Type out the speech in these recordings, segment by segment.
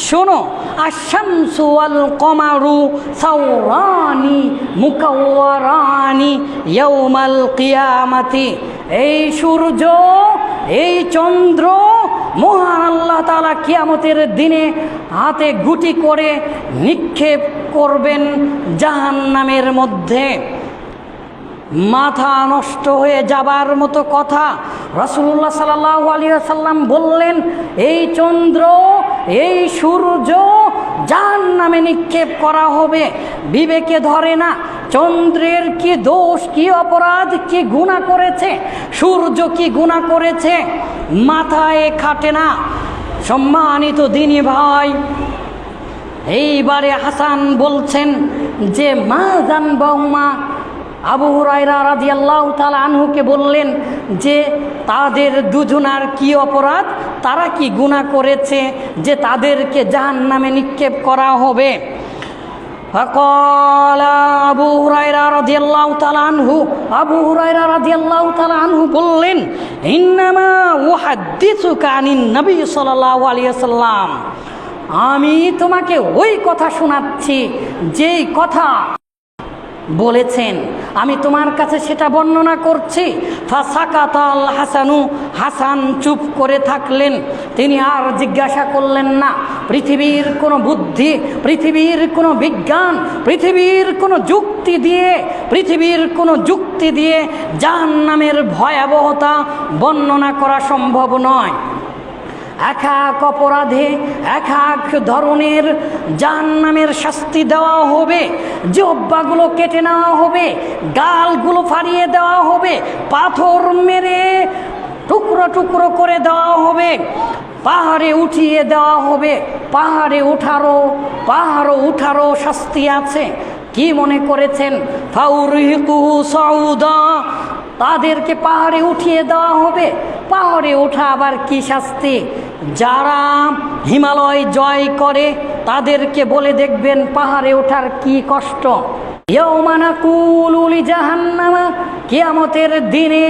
শোনো, আশ-শামসু ওয়াল কমারু সাওরানি মুকাওয়ারানি ইয়াউমাল কিয়ামাতি। এই সূর্য, এই চন্দ্র মহান আল্লাহ তাআলা কিয়ামতের দিনে হাতে গুটি করে নিক্ষেপ করবেন জাহান্নামের মধ্যে। মাথা নষ্ট হয়ে যাবার মতো কথা। রাসূলুল্লাহ সাল্লাল্লাহু আলাইহি ওয়াসাল্লাম বললেন, এই চন্দ্র, এই সূর্য জাহান্নামে নিক্ষেপ করা হবে। বিবেকে ধরে না চন্দ্রের কি দোষ, কি অপরাধ, কি গুনাহ করেছে, সূর্য কি গুনাহ করেছে, মাথায় খাটে না। সম্মানিত দিনী ভাই, এইবারে হাসান বলছেন যে মা জানবাহুমা, আবু হুরায়রা রাদিয়াল্লাহু তাআলা আনহুকে বললেন যে তাদের দুজনার কি অপরাধ, তারা কি গুনাহ করেছে যে তাদেরকে জাহান্নামে নিক্ষেপ করা হবে। ফাকালা আবু হুরায়রা রাদিয়াল্লাহু তাআলা আনহু, আবু হুরায়রা রাদিয়াল্লাহু তাআলা আনহু বললেন, ইন্নামা উহাদ্দিসুকা আনিন নবী সাল্লাল্লাহু আলাইহি ওয়াসাল্লাম, আমি তোমাকে ওই কথা শোনাচ্ছি যেই কথা বলেছেন, আমি তোমার কাছে সেটা বর্ণনা করছি। ফাসাকাতাল হাসানু, হাসান চুপ করে থাকলেন, তিনি আর জিজ্ঞাসা করলেন না। পৃথিবীর কোনো বুদ্ধি, পৃথিবীর কোনো বিজ্ঞান, পৃথিবীর কোনো যুক্তি দিয়ে জাহান্নামের ভয়াবহতা বর্ণনা করা সম্ভব নয়। এক এক অপরাধে এক এক ধরনের জাহান্নামের শাস্তি দেওয়া হবে। জিহ্বাগুলো কেটে নেওয়া হবে, গালগুলো ফাড়িয়ে দেওয়া হবে, পাথর মেরে টুকরো টুকরো করে দেওয়া হবে, পাহাড়ে উঠিয়ে দেওয়া হবে। পাহাড়ও উঠারও শাস্তি আছে। কি মনে করেছেন? ফাউরিকুহু সাউদা, তাদেরকে পাহাড়ে উঠিয়ে দেওয়া হবে। পাহাড়ে ওঠা আবার কি শাস্তি? যারা হিমালয় জয় করে তাদেরকে বলে দেখবেন পাহাড়ে ওঠার কি কষ্ট। ইয়াউমা নাকুলু লিজাহান্নামা, কিয়ামতের দিনে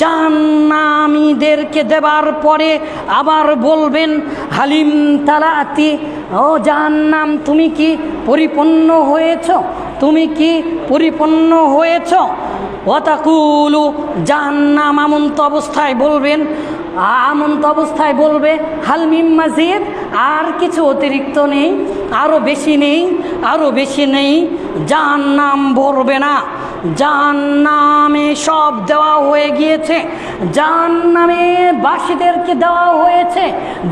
জাহান্নামীদেরকে দেবার পরে আবার বলবেন হালিম তালাতি, ও জাহান্নাম তুমি কি পরিপূর্ণ হয়েছ, তুমি কি পরিপূর্ণ হয়েছ। ওয়াতাকুলু, জাহান্নাম আমন্ত অবস্থায় বলবে হালমিম মাজিদ, আর কিছু অতিরিক্ত নেই, আরও বেশি নেই। জাহান্নাম ভরবে না, জাহান্নামে সব দেওয়া হয়ে গিয়েছে, জাহান্নামে বাসীদেরকে দেওয়া হয়েছে,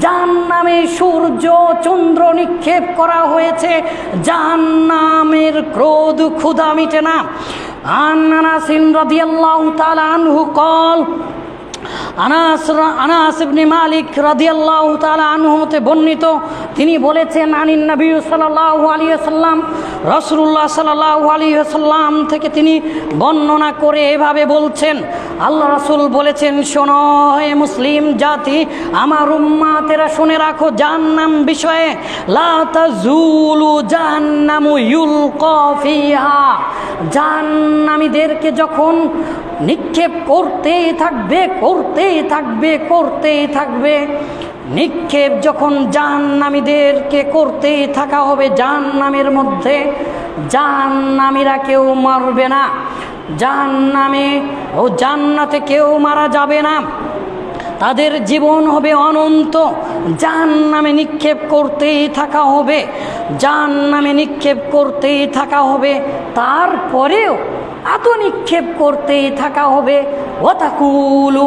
জাহান্নামে সূর্য চন্দ্র নিক্ষেপ করা হয়েছে, জাহান্নামের ক্রোধ ক্ষুধা মিটে না। আনাস রাদিয়াল্লাহু তাআলা আনহু কল, আনাস ইবনে মালিক রাদিয়াল্লাহু তাআলা আনহু হতে বর্ণিত, তিনি বলেছেন আনিন নবী সাল্লাল্লাহু আলাইহি ওয়াসাল্লাম, রাসূলুল্লাহ সাল্লাল্লাহু আলাইহি ওয়াসাল্লাম থেকে তিনি বর্ণনা করে এভাবে বলছেন, আল্লাহ রাসূল বলেছেন, শোনো হে মুসলিম জাতি, আমার উম্মতেরা শুনে রাখো জাহান্নাম বিষয়ে, লা তাজুলু জাহান্নামু ইউলকা ফিহা, জাহান্নামীদেরকে যখন নিক্ষেপ করতেই থাকবে, নিক্ষেপ যখন জাহান্নামীদেরকে করতেই থাকা হবে জাহান্নামের মধ্যে, জাহান্নামীরা কেউ মরবে না, জাহান্নামে ও জান্নাতে কেউ মারা যাবে না, তাদের জীবন হবে অনন্ত। জাহান্নামে নিক্ষেপ করতেই থাকা হবে, তারপরেও এত নিক্ষেপ করতেই থাকা হবে। ওয়াতাকুলু,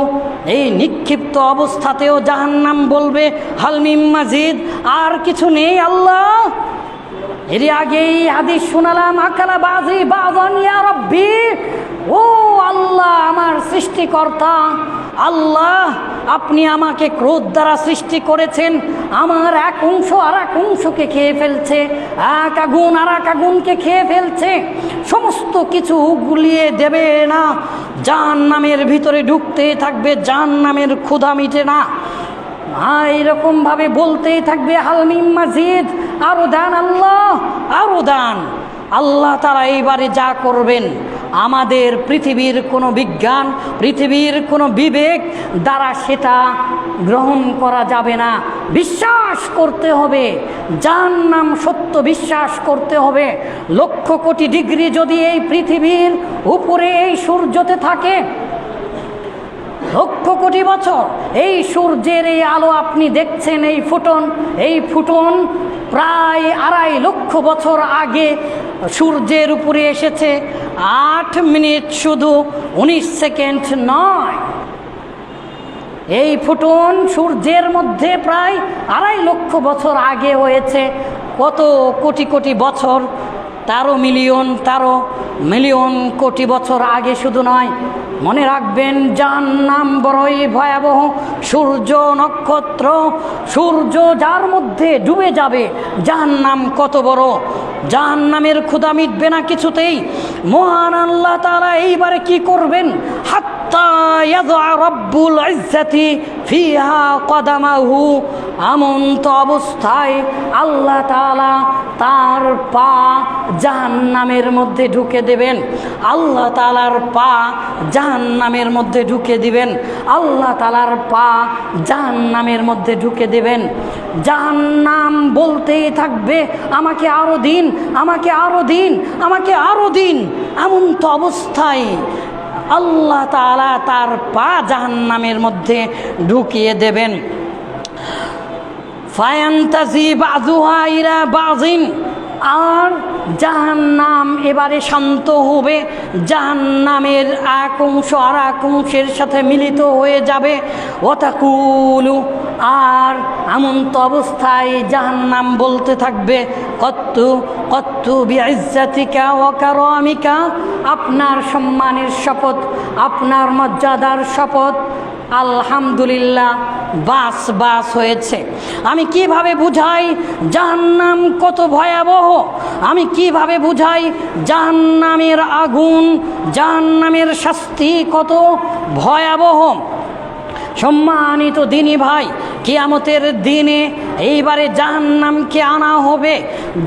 এই নিক্ষিপ্ত অবস্থাতেও জাহান্নাম বলবে হালমিম মাজিদ, আর কিছু নেই আল্লাহ। এর আগেই হাদিস শোনালাম, আকালা বাজি বাজন ইয়া রব্বি, ও আল্লাহ আমার সৃষ্টিকর্তা, আল্লাহ আপনি আমাকে ক্রোধ দ্বারা সৃষ্টি করেছেন, আমার এক অংশ আর এক অংশকে খেয়ে ফেলছে, এক আগুন আর এক আগুনকে খেয়ে ফেলছে, সমস্ত কিছু গুলিয়ে দেবে না, জাহান্নামের ভিতরে ঢুকতেই থাকবে, জাহান্নামের ক্ষুধা মিটে না। এইরকম ভাবে বলতেই থাকবে হালমিম মাজিদ, আরো দান আল্লাহ, আরো দান। আল্লাহ তাআলা এইবারে যা করবেন, আমাদের পৃথিবীর কোনো বিজ্ঞান, পৃথিবীর কোনো বিবেক দ্বারা সেটা গ্রহণ করা যাবে না। বিশ্বাস করতে হবে জাহান্নাম সত্য বিশ্বাস করতে হবে। লক্ষ কোটি ডিগ্রি যদি এই পৃথিবীর উপরে এই সূর্যতে থাকে, লক্ষ কোটি বছর এই সূর্যের এই আলো আপনি দেখছেন, এই ফুটন প্রায় 2.5 লক্ষ বছর আগে সূর্যের উপরে এসেছে। 8 মিনিট শুধু 19 সেকেন্ড নয়, এই ফুটন সূর্যের মধ্যে প্রায় 2.5 লক্ষ বছর আগে হয়েছে। কত কোটি কোটি বছর, 13 মিলিয়ন কোটি বছর আগে শুধু নয়। মনে রাখবেন, জাহান্নাম বড়ই ভয়াবহ। সূর্য নক্ষত্র, সূর্য যার মধ্যে ডুবে যাবে, জাহান্নাম কত বড়। জাহান্নামের ক্ষুধা মিটবে না কিছুতেই। মহান আল্লাহ তাআলা এইবারে কি করবেন? হাত্তা ইয়াযা রাব্বুল ইজ্জাতি ফিহা কদামাহু, আমন্ত অবস্থায় আল্লাহ তাআলা তার পা জাহান্নামের মধ্যে ঢুকে দেবেন। আল্লাহ তাআলার পা জাহান্নামের মধ্যে ঢুকে দিবেন। আল্লাহ তাআলার পা জাহান্নামের মধ্যে ঢুকে দেবেন। জাহান্নাম বলতেই থাকবে, আমাকে আরো দিন, আমাকে আরো দিন, আমাকে আরো দিন। এমন্ত অবস্থায় আল্লাহ তাআলা তার পা জাহান্নামের মধ্যে ঢুকিয়ে দেবেন। ফায়ান্তাজি বাযুহা ইলা বাযিন, আর জাহান্নাম এবারে শান্ত হবে। জাহান্নামের এক অংশ আর এক অংশের সাথে মিলিত হয়ে যাবে। ওয়াতাকুলু, আর এমন্ত অবস্থায় জাহান্নাম বলতে থাকবে, কত্তু কত্তু বিইজ্জাতিকা ওয়া কারামিকা, আপনার সম্মানের শপথ, আপনার মর্যাদার শপথ। আলহামদুলিল্লাহ, বাস বাস হয়েছে। আমি কিভাবে বুঝাই জাহান্নাম কত ভয়াবহ? আমি কিভাবে বুঝাই জাহান্নামের আগুন, জাহান্নামের শাস্তি কত ভয়াবহ? সম্মানিত দিনী ভাই, কিয়ামতের দিনে এইবারে জাহান্নামকে আনা হবে,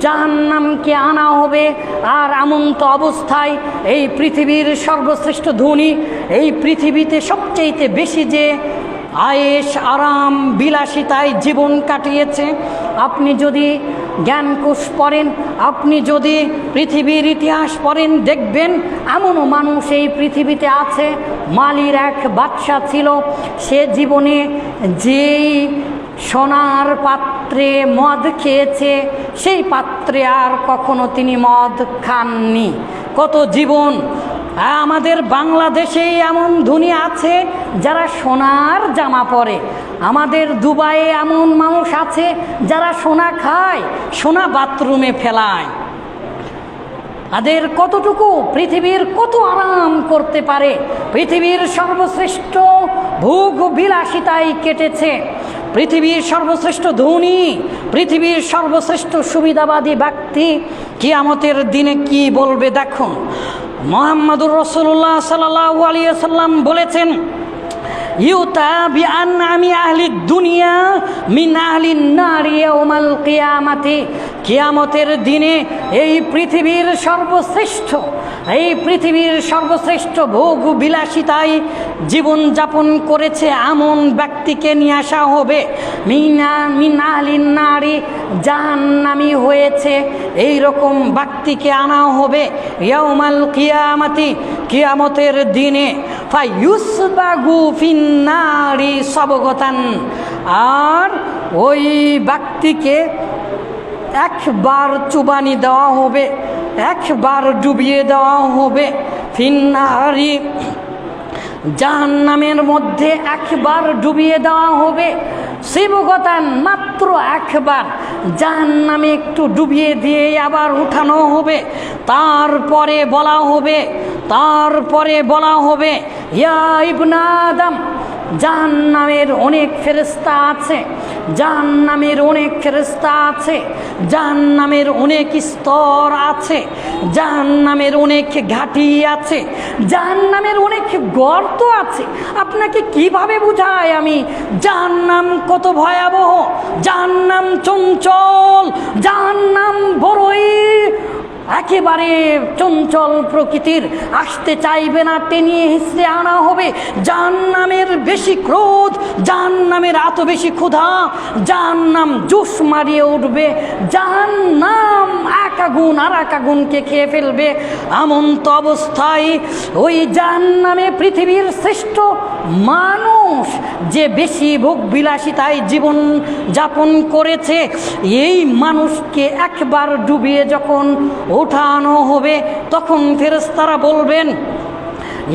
জাহান্নামকে আনা হবে। আর এমন্ত অবস্থায় এই পৃথিবীর সর্বশ্রেষ্ঠ ধনী, এই পৃথিবীতে সবচেয়ে বেশি যে আয়েশ আরাম বিলাসিতায় জীবন কাটিয়েছে, আপনি যদি জ্ঞানকোষ পড়েন, আপনি যদি পৃথিবীর ইতিহাস পড়েন, দেখবেন এমনও মানুষ এই পৃথিবীতে আছে। মালির এক বাদশা ছিল, সে জীবনে যেই সোনার পাত্রে মদ খেয়েছে, সেই পাত্রে আর কখনো তিনি মদ খাননি। কত জীবন! আমাদের বাংলাদেশেই এমন ধনী আছে যারা সোনার জামা পরে। আমাদের দুবাইয়ে এমন মানুষ আছে যারা সোনা খায়, সোনা বাথরুমে ফেলায়। তাদের কতটুকু পৃথিবীর কত আরাম করতে পারে, পৃথিবীর সর্বশ্রেষ্ঠ ভোগ বিলাসিতায় কেটেছে। পৃথিবীর সর্বশ্রেষ্ঠ ধনী, পৃথিবীর সর্বশ্রেষ্ঠ সুবিধাবাদী ব্যক্তি কিয়ামতের দিনে কি বলবে দেখুন। মুহাম্মদুর রাসূলুল্লাহ সাল্লাল্লাহু আলাইহি ওয়াসাল্লাম বলেছেন, ইউতা বিআনআমি আহলিদ দুনিয়া মিন আহলিন নারি ইয়াউমাল কিয়ামাতি, কিয়ামতের দিনে এই পৃথিবীর সর্বশ্রেষ্ঠ ভোগ বিলাসিতায় জীবন যাপন করেছে এমন ব্যক্তিকে নিয়ে আসা হবে। মিন আহলিন নারি, জাহান্নামী হয়েছে এই রকম ব্যক্তিকে আনা হবে ইয়াউমাল কিয়ামাতি, কিয়ামতের দিনে। ফায়ুসবাগু ফিন নারি সাবগতান, আর ওই ব্যক্তিকে একবার চুবানি দেওয়া হবে, একবার ডুবিয়ে দেওয়া হবে। ফিন্নারি, জাহান্নামের মধ্যে একবার ডুবিয়ে দেওয়া হবে। শিবগতান, মাত্র একবার জাহান্নামে একটু ডুবিয়ে দিয়ে আবার উঠানো হবে। তারপরে বলা হবে ইয়া ইবনা আদম, জাহান্নামের অনেক ফেরেশতা আছে, জাহান্নামের অনেক ফেরেশতা আছে, জাহান্নামের অনেক স্তর আছে, জাহান্নামের অনেক ঘাটি আছে, জাহান্নামের অনেক গর্ত আছে। আপনাকে কিভাবে বুঝাই আমি জাহান্নাম কত ভয়াবহ, জাহান্নাম চঞ্চল, জাহান্নাম বড়ই একেবারে চঞ্চল প্রকৃতির, আসতে চাইবে না, টেনিয়ে হিসড়ে আনা হবে। জাহান্নামের বেশি ক্রোধ, জাহান্নামের এত বেশি ক্ষুধা, জাহান্নাম জোশ মারিয়ে উঠবে, জাহান্নাম এক আগুন আর এক আগুনকে খেয়ে ফেলবে। এমন তো অবস্থায় ওই জাহান্নামে পৃথিবীর শ্রেষ্ঠ মানুষ যে বেশি ভোগ বিলাসিতায় জীবন যাপন করেছে, এই মানুষকে একবার ডুবিয়ে যখন ওঠানো হবে, তখন ফেরেশতারা বলবেন,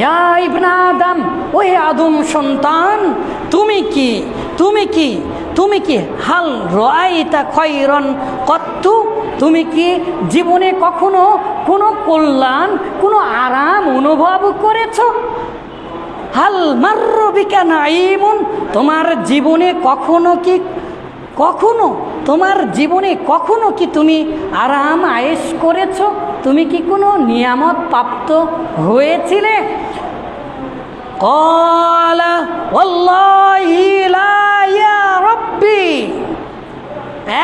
ইয়া ইবনা আদম, ওহে আদম সন্তান, তুমি কি তুমি কি তুমি কি হাল রাআইতা খায়রান কত্তু, তুমি কি জীবনে কখনো কোনো কল্যাণ, কোনো আরাম অনুভব করেছো? হাল মাররা বিকা নাঈমুন, তোমার জীবনে তোমার জীবনে কখনো কি তুমি আরাম আয়েশ করেছো? তুমি কি কোনো নিয়ামত প্রাপ্ত হয়েছিলে? ক্বালা ওয়াল্লাহি লা ইয়া রাব্বি,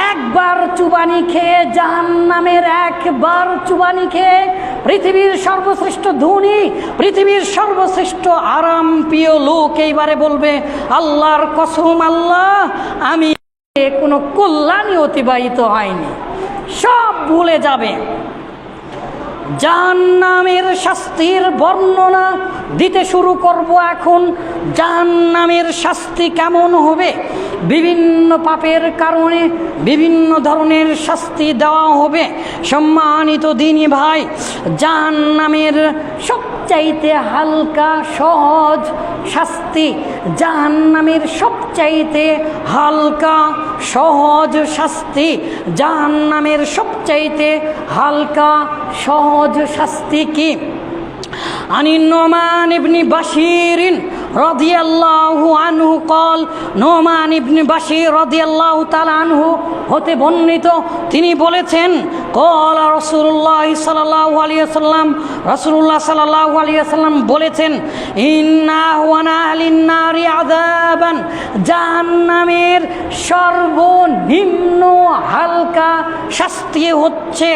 একবার চুবানি খেয়ে, জাহান্নামের একবার চুবানি খেয়ে পৃথিবীর সর্বশ্রেষ্ঠ ধনী, পৃথিবীর সর্বশ্রেষ্ঠ আরাম প্রিয় লোক এইবারে বলবে, আল্লাহর কসম, আল্লাহ, আমি কোনো কল্যাণই অতিবাহিত হয়নি, সব ভুলে যাবে। জাহান্নামের শাস্তির বর্ণনা দিতে শুরু করব এখন। জাহান্নামের শাস্তি কেমন হবে? বিভিন্ন পাপের কারণে বিভিন্ন ধরনের শাস্তি দেওয়া হবে। সম্মানিত দিনী ভাই, জাহান্নামের সবচাইতে হালকা সহজ শাস্তি, জাহান্নামের সবচাইতে হালকা সহজ শাস্তি, জাহান্নামের সবচাইতে হালকা সহজ শাস্তি কি? আনি নোমান ইবনে বাশির রাদিয়াল্লাহু আনহু قال, নোমান ইবনে বাশির রাদিয়াল্লাহু তাআলা আনহু হতে বর্ণিত, তিনি বলেছেন, قال রাসূলুল্লাহ সাল্লাল্লাহু আলাইহি ওয়াসাল্লাম, রাসূলুল্লাহ সাল্লাল্লাহু আলাইহি ওয়াসাল্লাম বলেছেন, ইন্না ওয়ানা আহলিন নারি আযাবান, জাহান্নামের সর্বনিম্ন হালকা শাস্তি হচ্ছে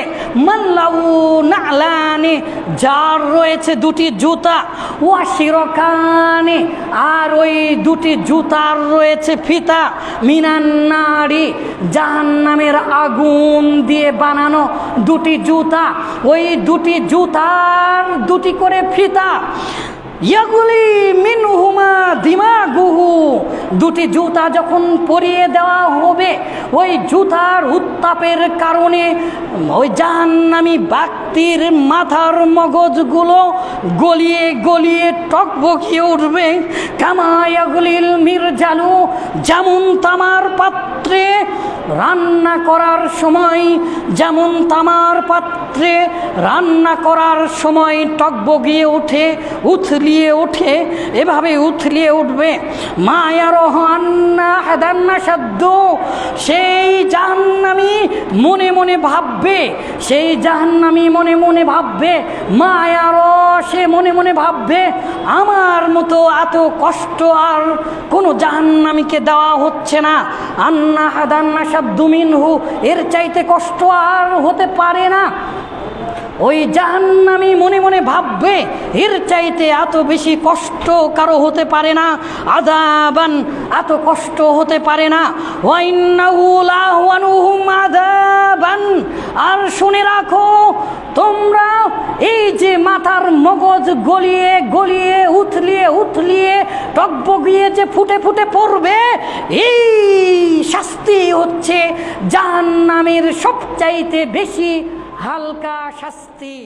মাল্লাউ নালানি, যার রয়েছে দুটি জুতা, ওয়াশিরকানে, আর ওই দুটি জুতার রয়েছে ফিতা, মিনান নারি, জাহান্নামের আগুন দিয়ে বানানো দুটি জুতা, ওই দুটি জুতার দুটি করে ফিতা, ইয়াগুলি মিনহুমা দিমাগুহু, দুটি জুতা যখন পরিয়ে দেওয়া হবে, ওই জুতার উত্তাপের কারণে ওই জাহান্নামী ব্যক্তির মাথার মগজগুলো গলিয়ে গলিয়ে টকবকিয়ে উঠবে। কামা ইয়াগুলিল মিরজালু, যেমন তামার পাত্রে রান্না করার সময়, যেমন তামার পাত্রে রান্না করার সময় টকবগিয়ে ওঠে, উথলিয়ে ওঠে, এভাবে উথলিয়ে উঠবে। মায়ারহান্না হাদান্না সাদ্দ, সেই জাহান্নামী মনে মনে ভাববে, সেই জাহান্নামী মনে মনে ভাববে, মায়ার, সে মনে মনে ভাববে, আমার মতো এত কষ্ট আর কোনো জাহান্নামীকে দেওয়া হচ্ছে না। আন্না হাদান্না সাদ্দু মিনহু, এর চাইতে কষ্ট আর হতে পারে না। ওই জাহান্নামী মনে মনে ভাববে, এর চাইতে এত বেশি কষ্ট কারো হতে পারে না, আযাবান, এত কষ্ট হতে পারে না। ওয়া ইন্নাহু লাহুয়ানুহুম আযাবান, আর শুনে রাখো তোমরা, এই যে মাথার মগজ গলিয়ে গলিয়ে উথলিয়ে উথলিয়ে টকবগিয়ে যে ফুটে ফুটে পড়বে, এই শাস্তি হচ্ছে জাহান্নামের সবচাইতে বেশি হালকা শাস্তি।